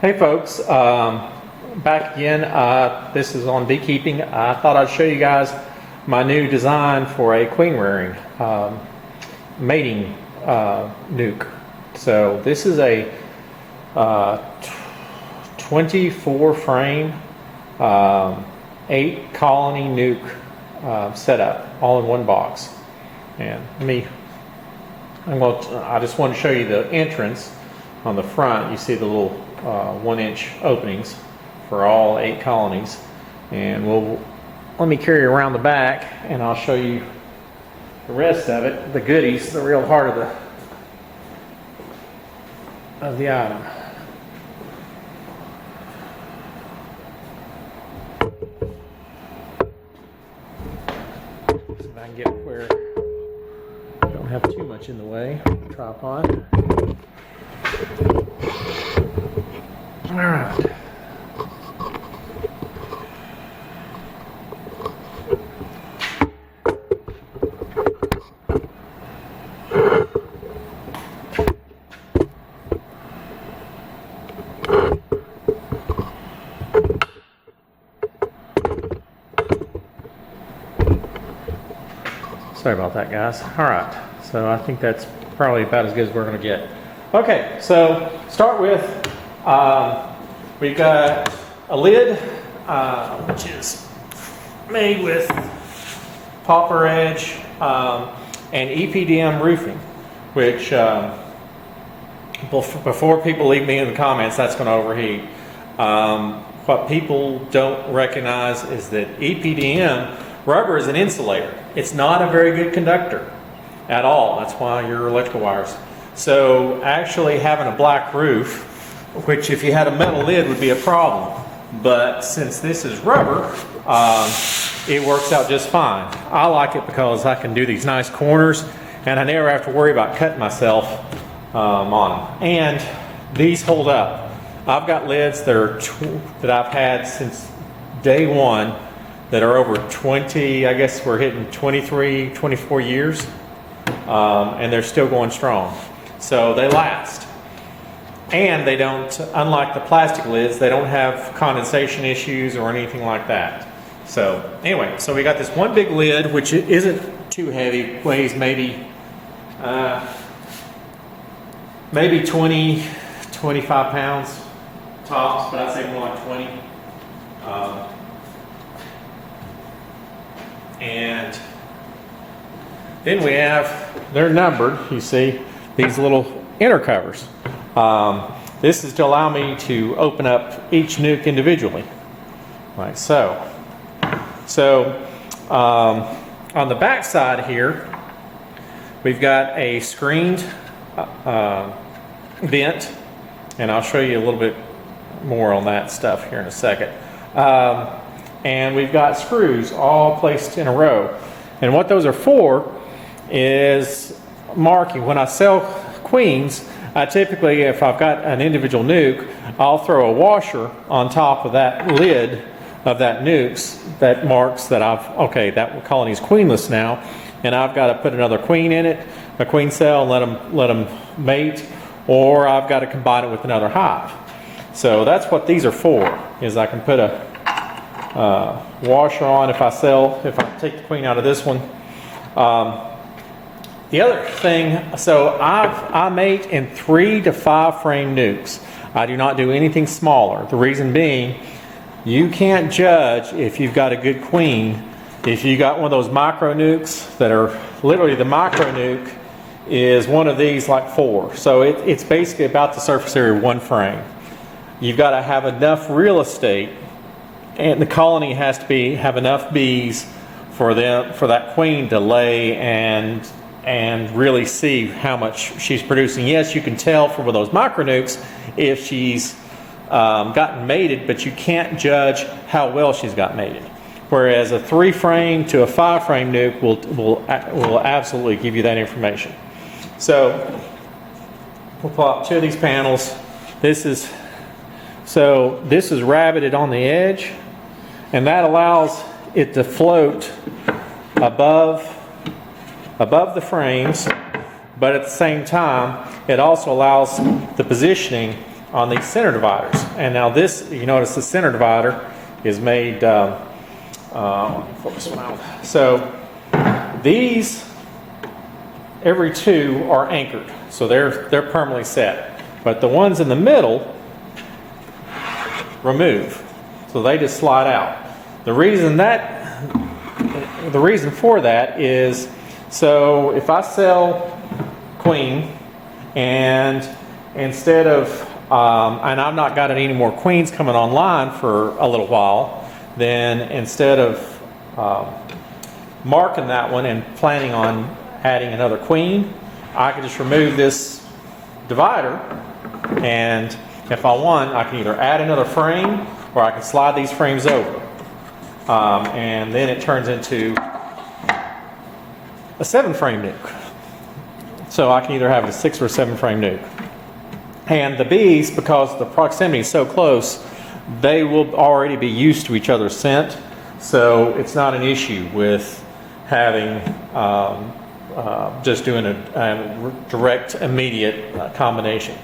Hey folks, back again. This is on beekeeping. I thought I'd show you guys my new design for a queen rearing mating nuke. So this is a 24 frame 8 colony nuke setup all in one box. And I just want to show you the entrance. On the front you see the little 1-inch openings for all 8 colonies, and let me carry you around the back and I'll show you the rest of it, the goodies, the real heart of the item. See if I can get it where I don't have too much in the way. Tripod. All right. Sorry about that, guys. All right. So I think that's probably about as good as we're going to get. Okay. So start with. We've got a lid, which is made with poplar edge and EPDM roofing, which before people leave me in the comments, that's going to overheat. What people don't recognize is that EPDM rubber is an insulator. It's not a very good conductor at all. That's why your electrical wires. So actually having a black roof, which if you had a metal lid would be a problem, but since this is rubber, it works out just fine. I like it because I can do these nice corners and I never have to worry about cutting myself on them. And these hold up. I've got lids that I've had since day one that are over 20, I guess we're hitting 23, 24 years, and they're still going strong. So they last. And they don't, unlike the plastic lids, they don't have condensation issues or anything like that. So anyway, so we got this one big lid, which isn't too heavy, weighs maybe 20, 25 pounds tops, but I'd say more like 20. And then we have, they're numbered, you see, these little inner covers. This is to allow me to open up each nuke individually, like so. So on the back side here, we've got a screened vent, and I'll show you a little bit more on that stuff here in a second. And we've got screws all placed in a row. And what those are for is marking. When I sell queens, I typically, if I've got an individual nuke, I'll throw a washer on top of that lid of that nukes that marks that that colony is queenless now, and I've got to put another queen in it, a queen cell, and let them mate, or I've got to combine it with another hive. So that's what these are for, is I can put a washer on if I take the queen out of this one. The other thing, so I mate in 3 to 5 frame nukes. I do not do anything smaller. The reason being, you can't judge if you've got a good queen if you got one of those micro nukes that are literally, the micro nuke is one of these like 4. So it's basically about the surface area of 1 frame. You've got to have enough real estate, and the colony has to have enough bees for that queen to lay and really see how much she's producing. Yes, you can tell from those micro nukes if she's gotten mated, but you can't judge how well she's got mated. Whereas a 3 frame to a 5 frame nuke will absolutely give you that information. So we'll pull out 2 of these panels. This is rabbeted on the edge, and that allows it to float above the frames, but at the same time it also allows the positioning on these center dividers. And now this, you notice the center divider is made, focus one out. So these, every two are anchored. So they're permanently set. But the ones in the middle remove. So they just slide out. The reason for that is, so if I sell queen and instead of, and I've not got any more queens coming online for a little while, then instead of marking that one and planning on adding another queen, I can just remove this divider, and if I want, I can either add another frame or I can slide these frames over. And then it turns into a 7-frame nuke. So I can either have a 6 or 7-frame nuke. And the bees, because the proximity is so close, they will already be used to each other's scent. So it's not an issue with having just doing a direct, immediate combination.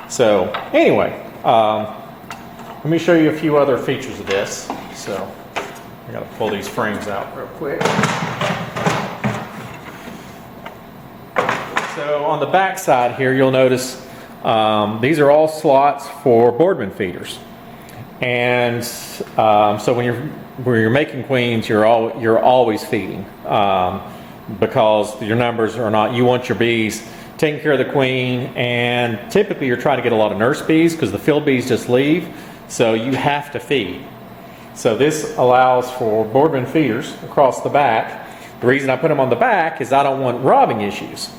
So anyway, let me show you a few other features of this. So I got to pull these frames out real quick. So on the back side here, you'll notice these are all slots for Boardman feeders. And so when you're making queens, you're always feeding because your numbers are not. You want your bees taking care of the queen, and typically you're trying to get a lot of nurse bees because the field bees just leave. So you have to feed. So this allows for Boardman feeders across the back. The reason I put them on the back is I don't want robbing issues.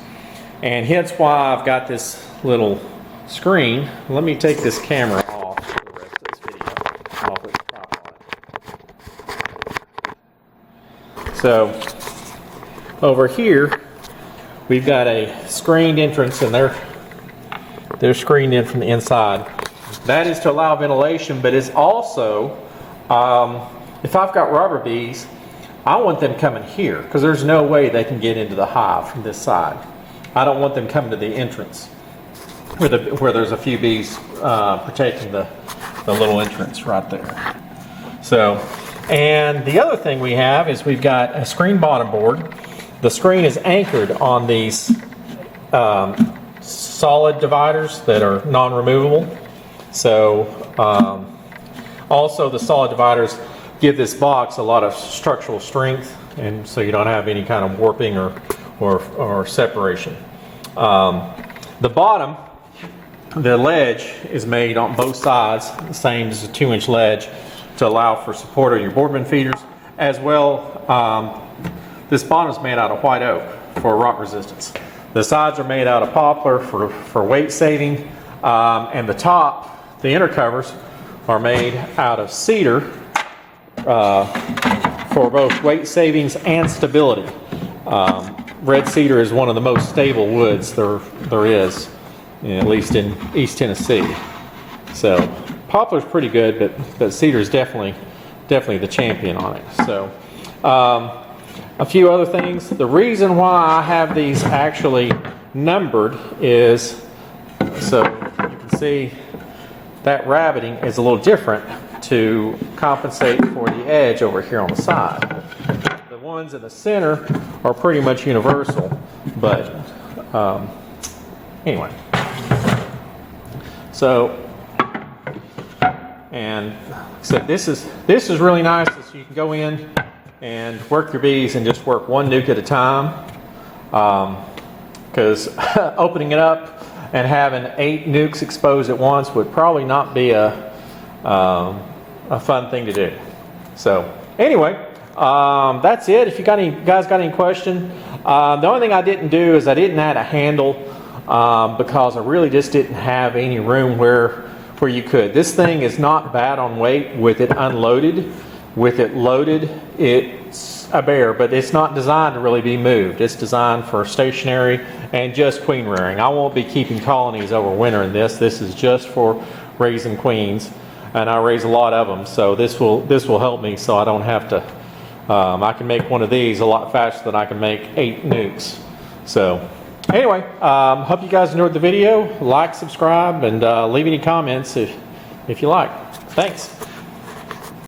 And hence why I've got this little screen. Let me take this camera off for the rest of this video. I'll put the top on it. So over here, we've got a screened entrance, and they're screened in from the inside. That is to allow ventilation, but it's also, if I've got rubber bees, I want them coming here because there's no way they can get into the hive from this side. I don't want them coming to the entrance where there's a few bees protecting the little entrance right there. So, and the other thing we have is we've got a screen bottom board. The screen is anchored on these solid dividers that are non-removable. So also the solid dividers give this box a lot of structural strength, and so you don't have any kind of warping or separation. The bottom, the ledge is made on both sides, the same as a 2-inch ledge to allow for support of your Boardman feeders. As well, this bottom is made out of white oak for rot resistance. The sides are made out of poplar for weight saving, and the top, the inner covers, are made out of cedar for both weight savings and stability. Red cedar is one of the most stable woods there is, at least in East Tennessee. So poplar's pretty good, but cedar is definitely the champion on it. So a few other things. The reason why I have these actually numbered is so you can see that rabbiting is a little different to compensate for the edge over here on the side. The ones in the center are pretty much universal, but anyway. So, and like I said, this is really nice. So you can go in and work your bees and just work one nuke at a time. Because opening it up and having 8 nukes exposed at once would probably not be a fun thing to do. So anyway, that's it. If you guys got any question, the only thing I didn't do is I didn't add a handle because I really just didn't have any room where you could. This thing is not bad on weight with it unloaded. With it loaded, it's a bear, but it's not designed to really be moved. It's designed for stationary and just queen rearing. I won't be keeping colonies over winter in this. This is just for raising queens, and I raise a lot of them. So this will help me, so I don't have to. I can make one of these a lot faster than I can make 8 nukes. So Anyway, hope you guys enjoyed the video. Like, subscribe, and leave any comments if you like. Thanks.